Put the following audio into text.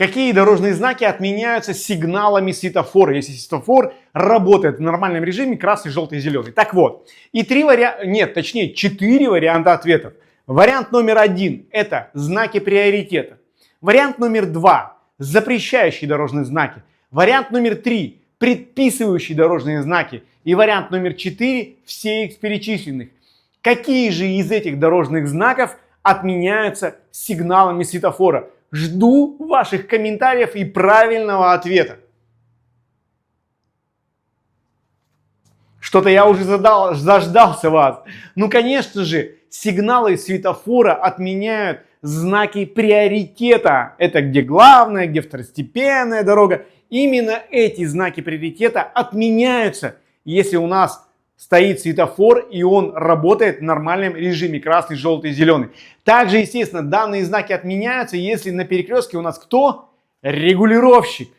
Какие дорожные знаки отменяются сигналами светофора, если светофор работает в нормальном режиме красный, желтый, зеленый? Так вот, и четыре варианта ответов. Вариант номер 1 – это знаки приоритета. Вариант номер 2 – запрещающие дорожные знаки. Вариант номер 3 – предписывающие дорожные знаки. И вариант номер 4 – все из перечисленных. Какие же из этих дорожных знаков отменяются сигналами светофора? Жду ваших комментариев и правильного ответа. Что-то я уже заждался вас. Ну, конечно же, сигналы светофора отменяют знаки приоритета. Это где главная, где второстепенная дорога. Именно эти знаки приоритета отменяются, если у нас стоит светофор и он работает в нормальном режиме красный, желтый, зеленый. Также, естественно, данные знаки отменяются, если на перекрестке у нас кто? Регулировщик.